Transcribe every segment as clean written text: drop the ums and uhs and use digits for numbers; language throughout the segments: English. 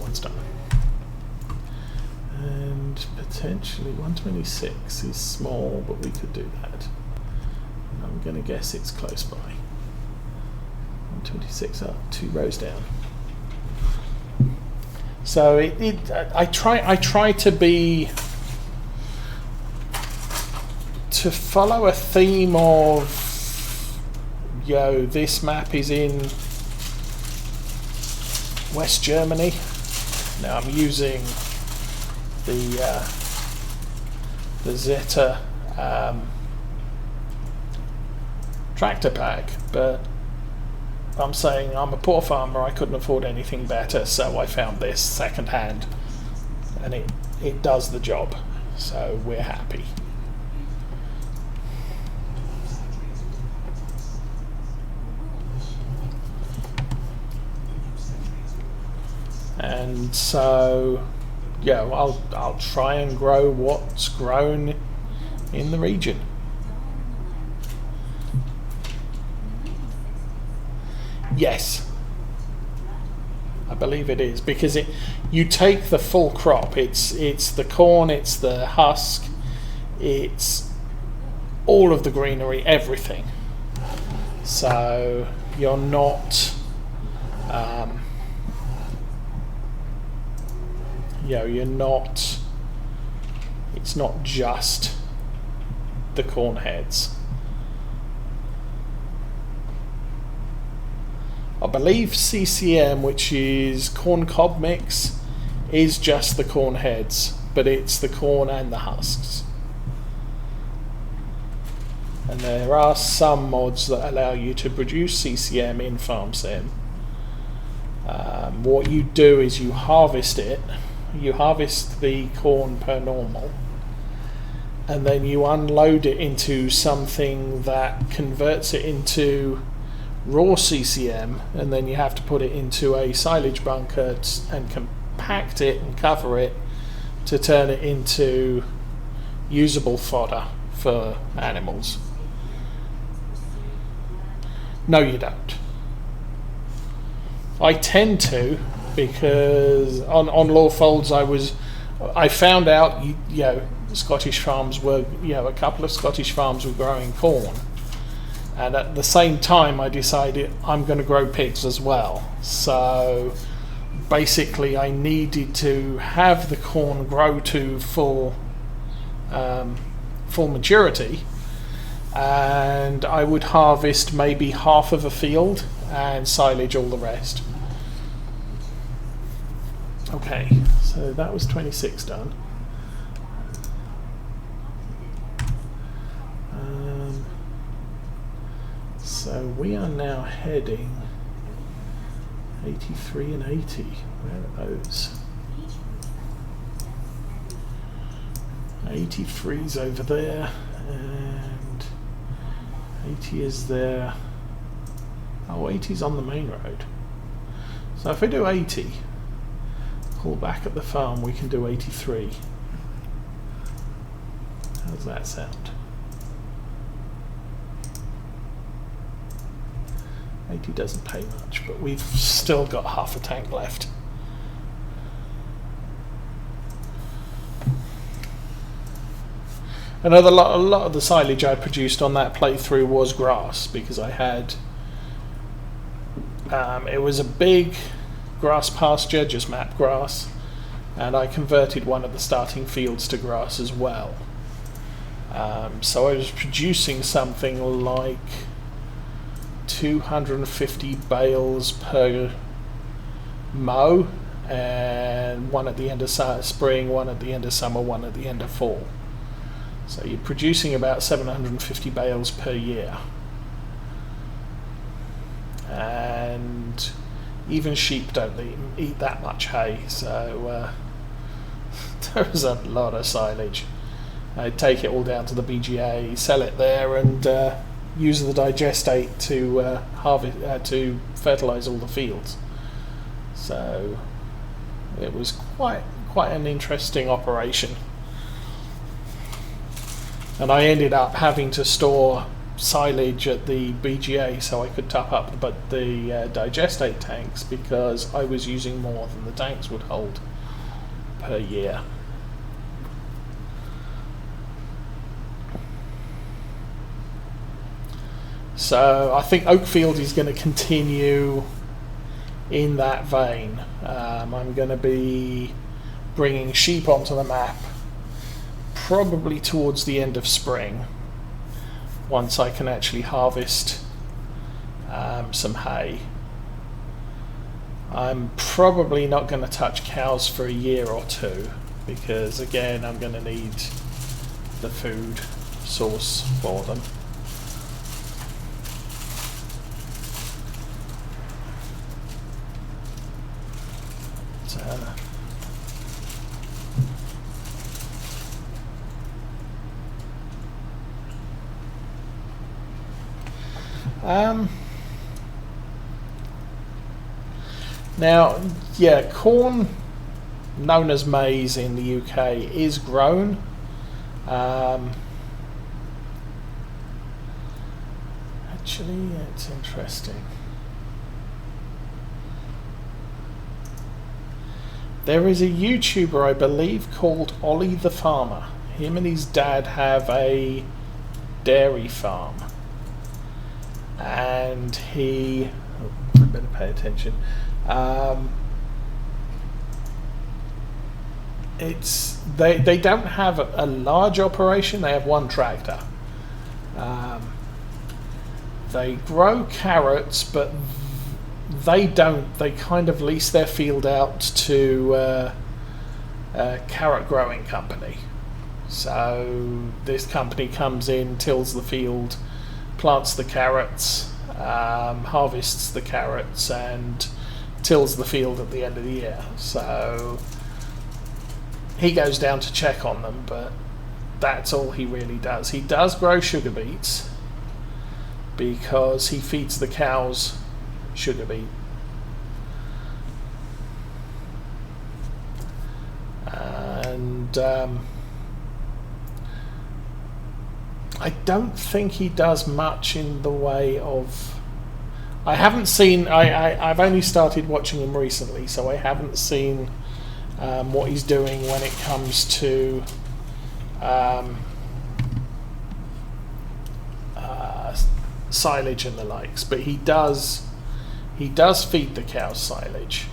one's done. And potentially 126 is small, but we could do that. And I'm going to guess it's close by. 126 up, 2 rows down. So I try to follow a theme of, this map is in West Germany. Now I'm using the Zeta tractor pack, but I'm saying I'm a poor farmer, I couldn't afford anything better, so I found this second hand, and it does the job, so we're happy. And so, I'll try and grow what's grown in the region. Yes, I believe it is, because you take the full crop. It's the corn, it's the husk, it's all of the greenery, everything. So you're not, it's not just the corn heads. I believe CCM, which is corn cob mix, is just the corn heads, but it's the corn and the husks. And there are some mods that allow you to produce CCM in FarmSim. What you do is you harvest it. You harvest the corn per normal, and then you unload it into something that converts it into raw CCM, and then you have to put it into a silage bunker and compact it and cover it to turn it into usable fodder for animals. No, you don't. I tend to, because on Lawfolds I found out Scottish farms were, a couple of Scottish farms were growing corn. And at the same time, I decided I'm going to grow pigs as well. So basically, I needed to have the corn grow to full maturity, and I would harvest maybe half of a field and silage all the rest. Okay, so that was 26 done. So we are now heading 83 and 80. Where are those? 83's over there, and 80 is there. Oh, 80's on the main road. So if we do 80, pull back at the farm, we can do 83. How does that sound? 80 doesn't pay much, but we've still got half a tank left. A lot of the silage I produced on that playthrough was grass, because I had it was a big grass pasture, just map grass, and I converted one of the starting fields to grass as well. So I was producing something like 250 bales per mow, and one at the end of spring, one at the end of summer, one at the end of fall. So you're producing about 750 bales per year. And even sheep don't eat that much hay, so there was a lot of silage. I'd take it all down to the BGA, sell it there, and use the digestate to to fertilize all the fields. So it was quite an interesting operation. And I ended up having to store silage at the BGA so I could top up the digestate tanks, because I was using more than the tanks would hold per year. So I think Oakfield is going to continue in that vein. I'm going to be bringing sheep onto the map probably towards the end of spring, once I can actually harvest some hay. I'm probably not going to touch cows for a year or two, because again I'm going to need the food source for them. Now, yeah, corn, known as maize in the UK, is grown. Actually, it's interesting. There is a YouTuber, I believe, called Ollie the Farmer. Him and his dad have a dairy farm. And he... oh, I better pay attention. They don't have a large operation. They have one tractor. They grow carrots, but they don't. They kind of lease their field out to a carrot growing company. So this company comes in, tills the field, plants the carrots, harvests the carrots, and tills the field at the end of the year. So he goes down to check on them, but that's all he really does. He does grow sugar beets because he feeds the cows sugar beet. And I don't think he does much in the way of... I haven't seen... I've only started watching him recently, so I haven't seen what he's doing when it comes to silage and the likes. But he does feed the cows silage.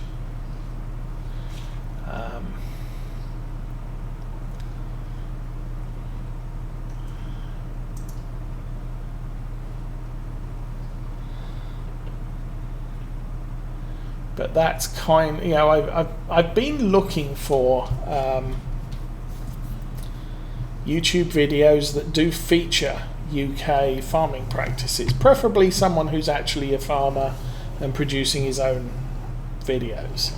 But that's kind, you know, I've been looking for YouTube videos that do feature UK farming practices, preferably someone who's actually a farmer and producing his own videos.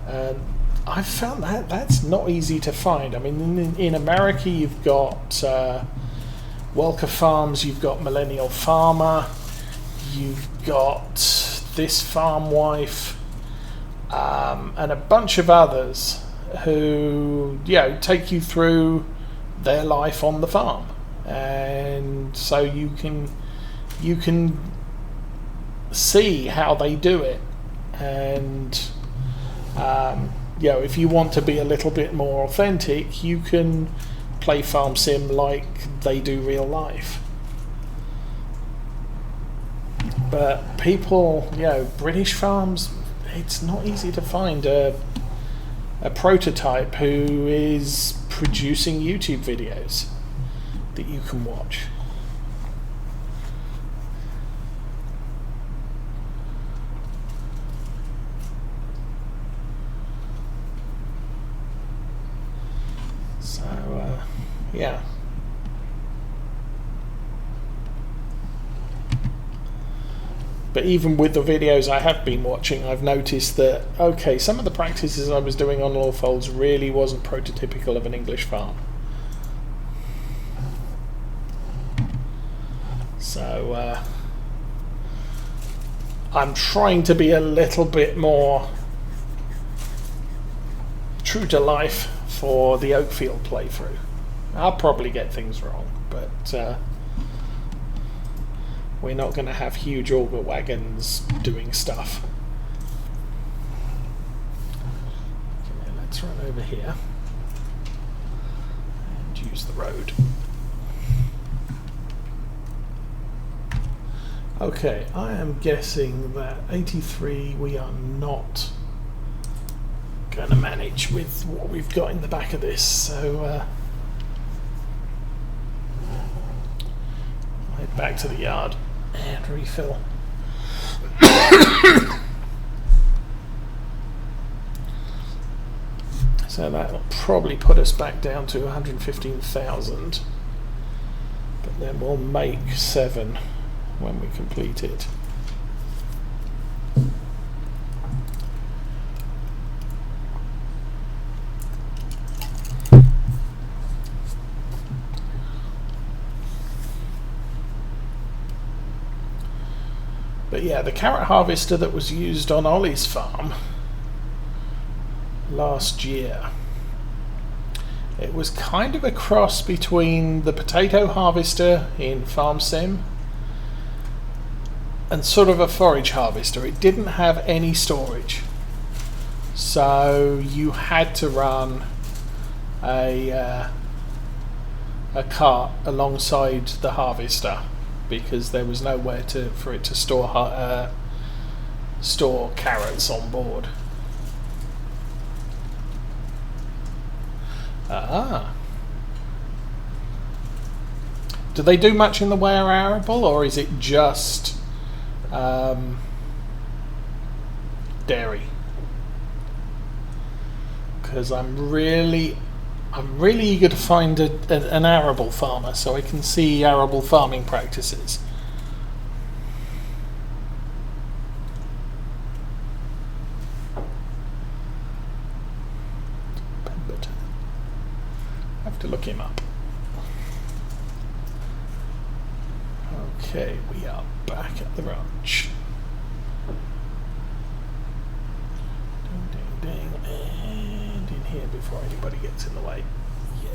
And I've found that that's not easy to find. I mean, in America you've got Welker Farms, you've got Millennial Farmer, you've got This Farm Wife, and a bunch of others who, you know, take you through their life on the farm, and so you can see how they do it. And you know, if you want to be a little bit more authentic, you can play farm sim like they do real life. But people, you know, British farms, it's not easy to find a prototype who is producing YouTube videos that you can watch. So, yeah. But even with the videos I have been watching, I've noticed that, okay, some of the practices I was doing on Lawfolds really wasn't prototypical of an English farm. So I'm trying to be a little bit more true to life for the Oakfield playthrough. I'll probably get things wrong, but we're not going to have huge auger wagons doing stuff. Okay, let's run over here and use the road. Okay, I am guessing that 83 we are not going to manage with what we've got in the back of this, so I'll head back to the yard and refill. So that will probably put us back down to 115,000, but then we'll make 7 when we complete it. But yeah, the carrot harvester that was used on Ollie's farm last year, it was kind of a cross between the potato harvester in Farm Sim and sort of a forage harvester. It didn't have any storage, so you had to run a cart alongside the harvester because there was nowhere for it to store carrots on board. Do they do much in the way of arable, or is it just dairy? Because I'm really eager to find an arable farmer so I can see arable farming practices. I have to look him up. Okay, we are back at the ranch. Ding, ding, ding, and in here before anybody gets in the way. Yay.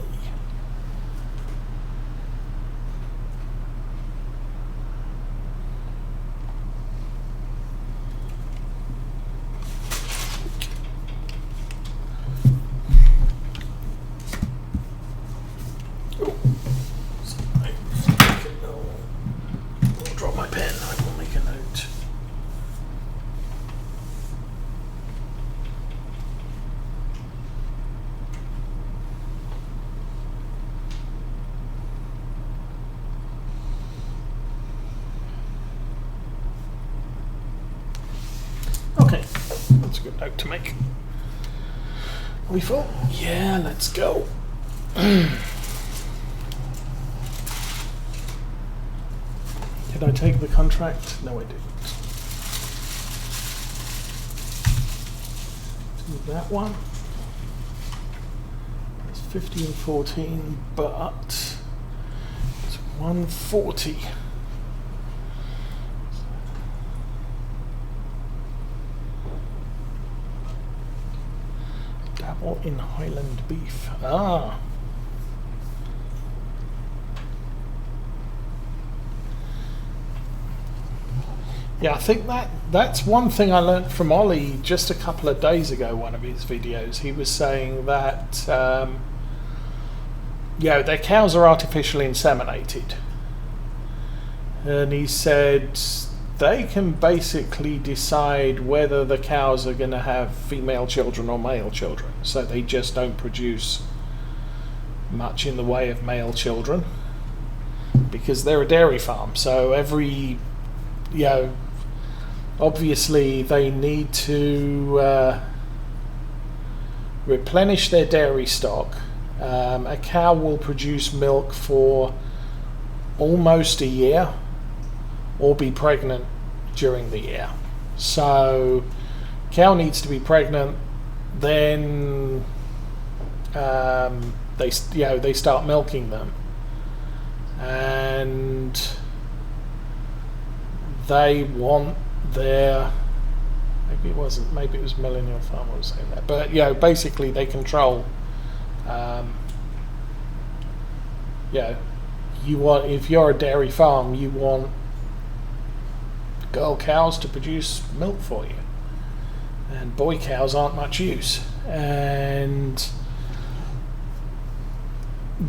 I'll drop my pen, I will make a note. Okay, that's a good note to make. Are we full? Yeah, let's go. Did I take the contract? No, I didn't. Do that one. It's 50 and 14, but it's 140. Dabble in Highland beef. Ah. Yeah, I think that's one thing I learnt from Ollie just a couple of days ago, one of his videos. He was saying that their cows are artificially inseminated. And he said they can basically decide whether the cows are going to have female children or male children. So they just don't produce much in the way of male children because they're a dairy farm. So every, obviously they need to replenish their dairy stock. A cow will produce milk for almost a year or be pregnant during the year. So cow needs to be pregnant, then they start milking them, and they want their, maybe it was Millennial Farmer was saying that, but basically they control you want, if you're a dairy farm, you want girl cows to produce milk for you, and boy cows aren't much use. And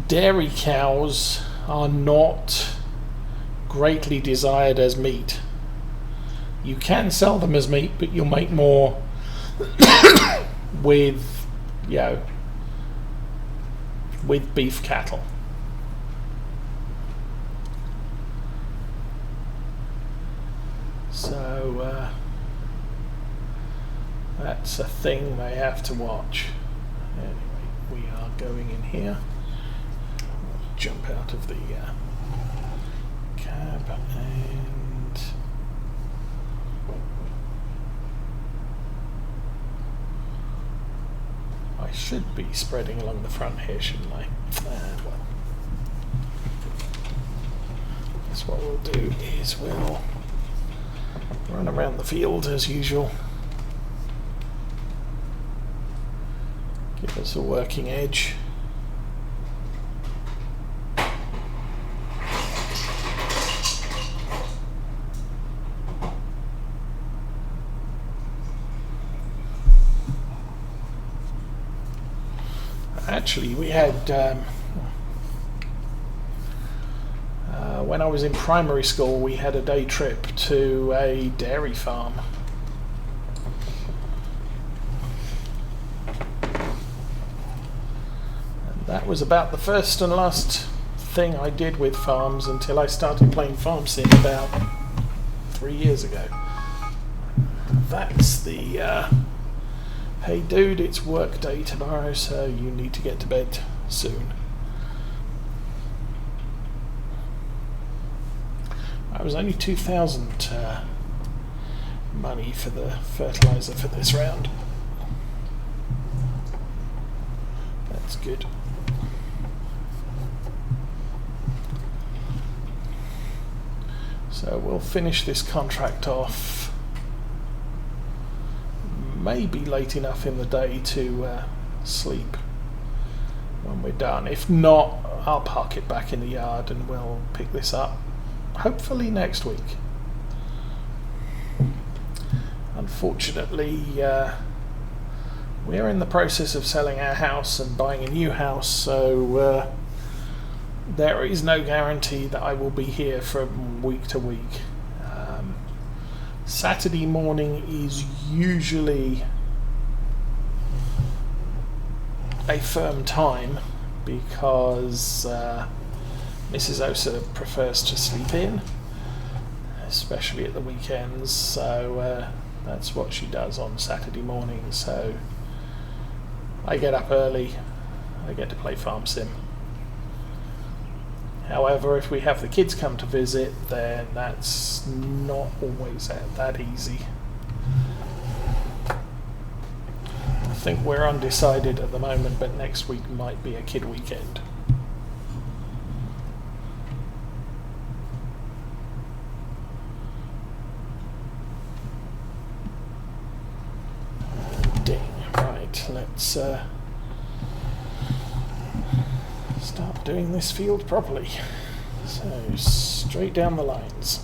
dairy cows are not greatly desired as meat. You can sell them as meat, but you'll make more with, you know, with beef cattle. So that's a thing they have to watch. Anyway, we are going in here. I'll jump out of the cab and I should be spreading along the front here, shouldn't I? Well, that's what we'll do is we'll run around the field as usual. Give us a working edge. Actually, we had when I was in primary school, we had a day trip to a dairy farm. And that was about the first and last thing I did with farms until I started playing farm sim about 3 years ago. That's the hey dude, it's work day tomorrow, so you need to get to bed soon. It was only 2,000 money for the fertilizer for this round. That's good. So we'll finish this contract off maybe late enough in the day to sleep when we're done. If not, I'll park it back in the yard and we'll pick this up hopefully next week. Unfortunately, we're in the process of selling our house and buying a new house, so there is no guarantee that I will be here from week to week. Saturday morning is usually a firm time because Mrs. Osa prefers to sleep in, especially at the weekends, so that's what she does on Saturday morning. So I get up early, I get to play farm sim. However, if we have the kids come to visit, then that's not always that easy. I think we're undecided at the moment, but next week might be a kid weekend. Ding. Right, let's start doing this field properly. So, straight down the lines.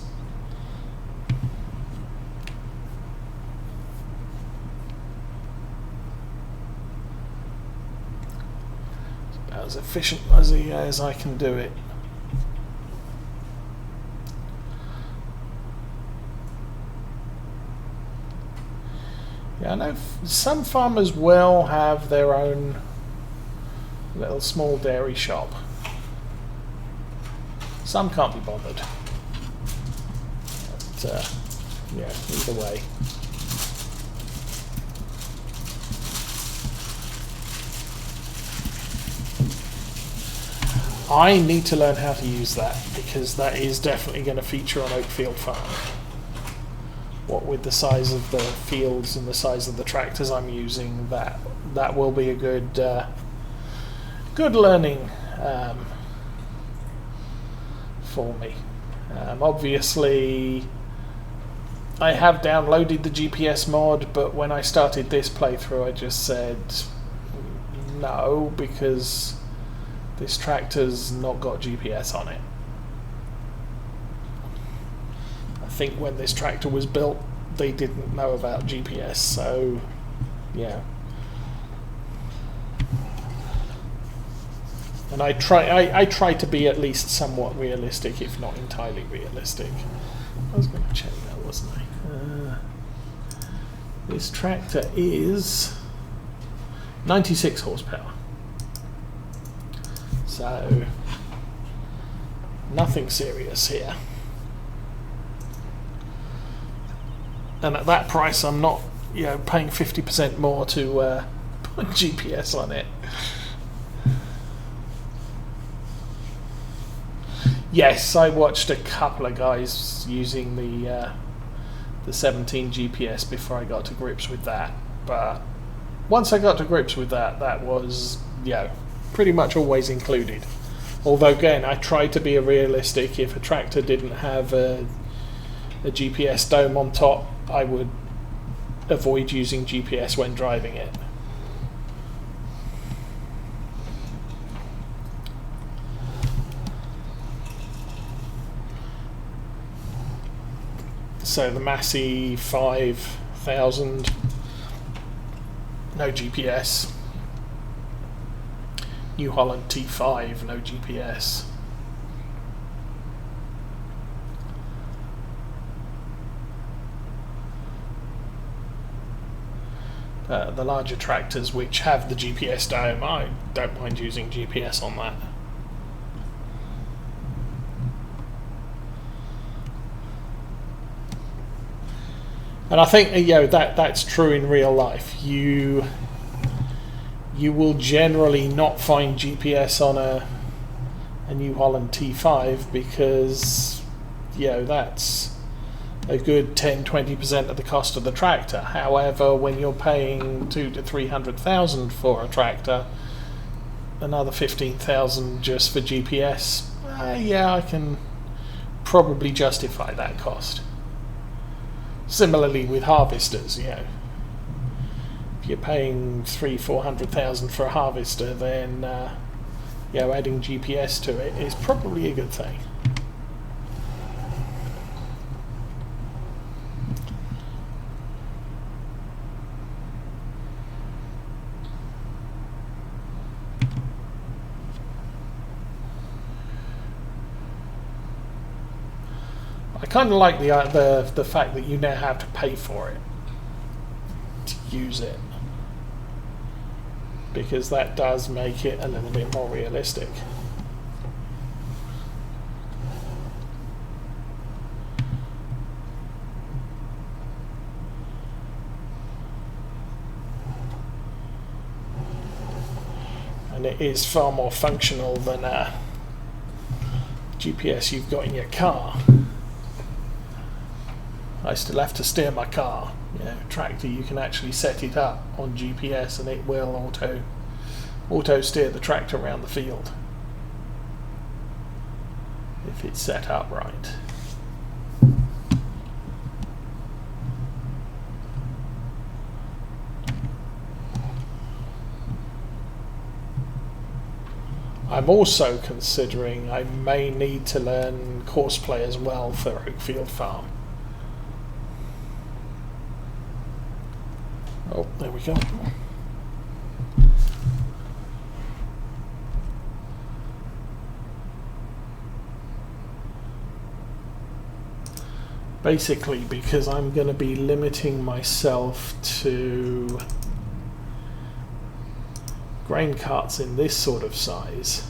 It's about as efficient as I can do it. Yeah, I know some farmers will have their own little small dairy shop. Some can't be bothered. But, yeah, either way. I need to learn how to use that because that is definitely going to feature on Oakfield Farm. What with the size of the fields and the size of the tractors I'm using, that will be a good good learning for me. Obviously, I have downloaded the GPS mod, but when I started this playthrough, I just said no because this tractor's not got GPS on it. I think when this tractor was built, they didn't know about GPS, so yeah. And I try to be at least somewhat realistic, if not entirely realistic. I was going to check that, wasn't I? This tractor is 96 horsepower. So nothing serious here. And at that price, I'm not, paying 50% more to put GPS on it. Yes, I watched a couple of guys using the 17 GPS before I got to grips with that. But once I got to grips with that, that was pretty much always included. Although again, I tried to be realistic. If a tractor didn't have a GPS dome on top, I would avoid using GPS when driving it. So the Massey 5000, no GPS. New Holland T5, no GPS. The larger tractors which have the GPS dome, I don't mind using GPS on that. And I think that's true in real life. You will generally not find GPS on a New Holland T5 because that's a good 10-20% of the cost of the tractor. However, when you're paying 200,000 to 300,000 for a tractor, another 15,000 just for GPS, I can probably justify that cost. Similarly with harvesters, if you're paying 300,000-400,000 for a harvester, then adding GPS to it is probably a good thing. I kind of like the fact that you now have to pay for it to use it, because that does make it a little bit more realistic. And it is far more functional than GPS you've got in your car. I still have to steer my car. Tractor, you can actually set it up on GPS and it will auto steer the tractor around the field if it's set up right. I'm also considering I may need to learn Courseplay as well for Oakfield Farm. Oh, there we go. Basically, because I'm going to be limiting myself to grain carts in this sort of size.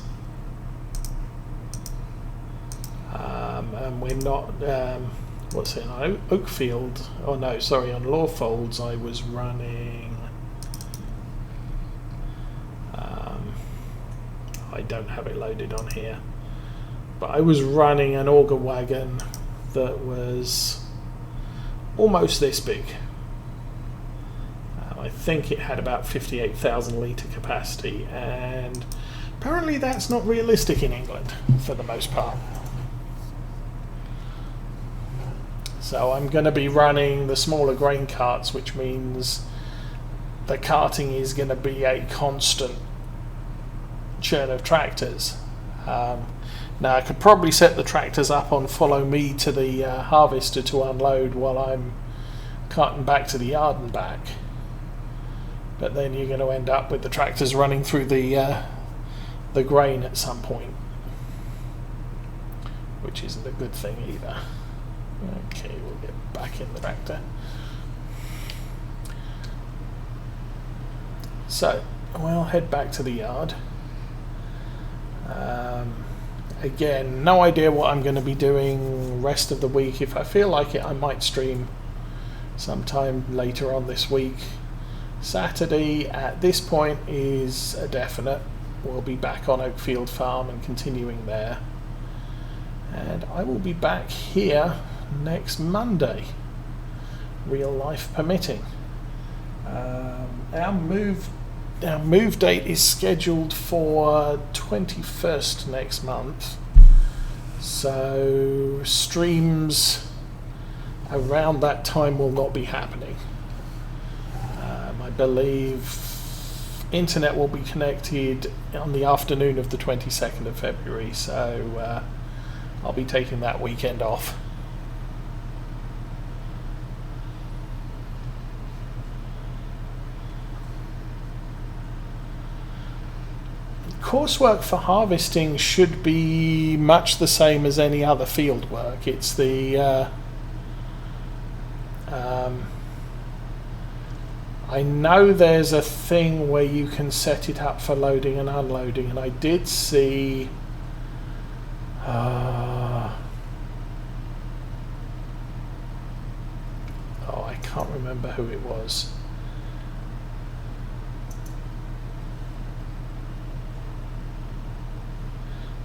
And we're not... what's it on Oakfield? Oh no, sorry, on Lawfolds I was running. I don't have it loaded on here, but I was running an auger wagon that was almost this big. I think it had about 58,000 litre capacity, and apparently that's not realistic in England for the most part. So I'm going to be running the smaller grain carts, which means the carting is going to be a constant churn of tractors. Now I could probably set the tractors up on follow me to the harvester to unload while I'm carting back to the yard and back. But then you're going to end up with the tractors running through the grain at some point, which isn't a good thing either. Okay, we'll get back in the tractor. So we'll head back to the yard. Again, no idea what I'm going to be doing rest of the week. If I feel like it, I might stream sometime later on this week. Saturday at this point is a definite. We'll be back on Oakfield Farm and continuing there. And I will be back here next Monday, real life permitting. Our move date is scheduled for 21st next month, so streams around that time will not be happening. I believe internet will be connected on the afternoon of the 22nd of February, so I'll be taking that weekend off. Coursework for harvesting should be much the same as any other field work. It's the I know there's a thing where you can set it up for loading and unloading, and I did see oh, I can't remember who it was.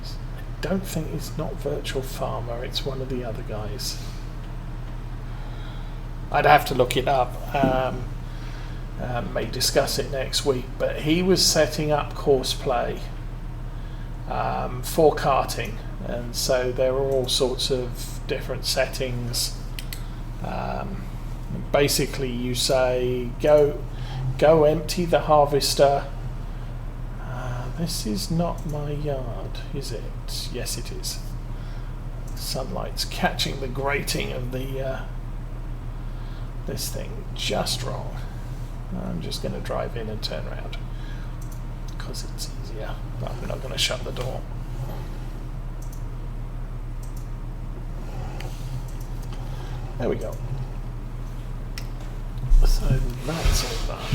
I don't think it's not Virtual Farmer, it's one of the other guys. I'd have to look it up. May discuss it next week, but he was setting up courseplay for karting, and so there are all sorts of different settings. Basically you say go empty the harvester. This is not my yard, is it? Yes it is. Sunlight's catching the grating of the this thing just wrong. I'm just going to drive in and turn around because it's easier, but I'm not going to shut the door. There we go. So that's all done.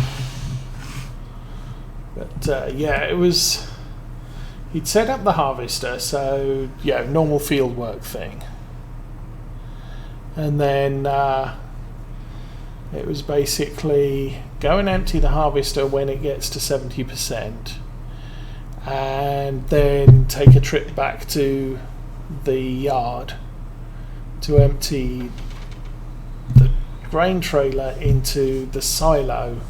But yeah, it was, he'd set up the harvester, so yeah, normal field work thing. And then it was basically go and empty the harvester when it gets to 70%, and then take a trip back to the yard to empty the grain trailer into the silo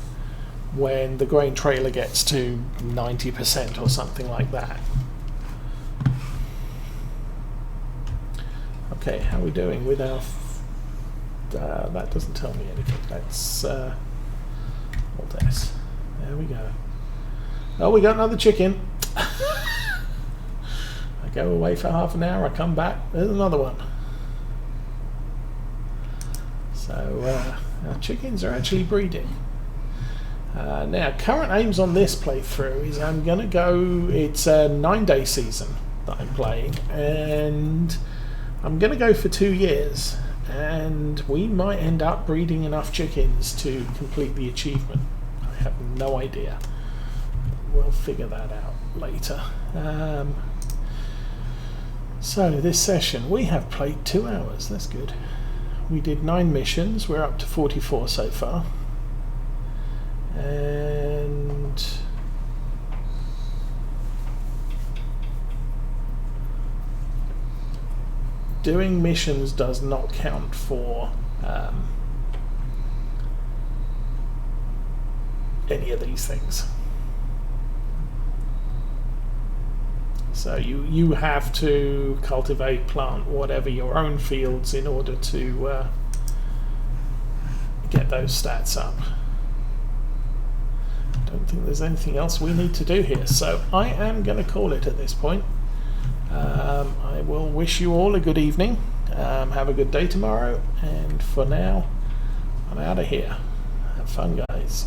when the grain trailer gets to 90% or something like that. Okay, how are we doing with our that doesn't tell me anything. Let's Alt S. There we go. Oh, we got another chicken. I go away for half an hour, I come back, there's another one. So our chickens are actually breeding. Now, current aims on this playthrough is I'm going to go, it's a 9-day season that I'm playing, and I'm going to go for 2 years, and we might end up breeding enough chickens to complete the achievement. I have no idea. We'll figure that out later. So this session, we have played 2 hours, that's good. We did 9 missions, we're up to 44 so far. And doing missions does not count for any of these things. So you have to cultivate, plant, whatever, your own fields in order to get those stats up. I don't think there's anything else we need to do here, so I am going to call it at this point. I will wish you all a good evening. Have a good day tomorrow, and for now, I'm out of here. Have fun, guys.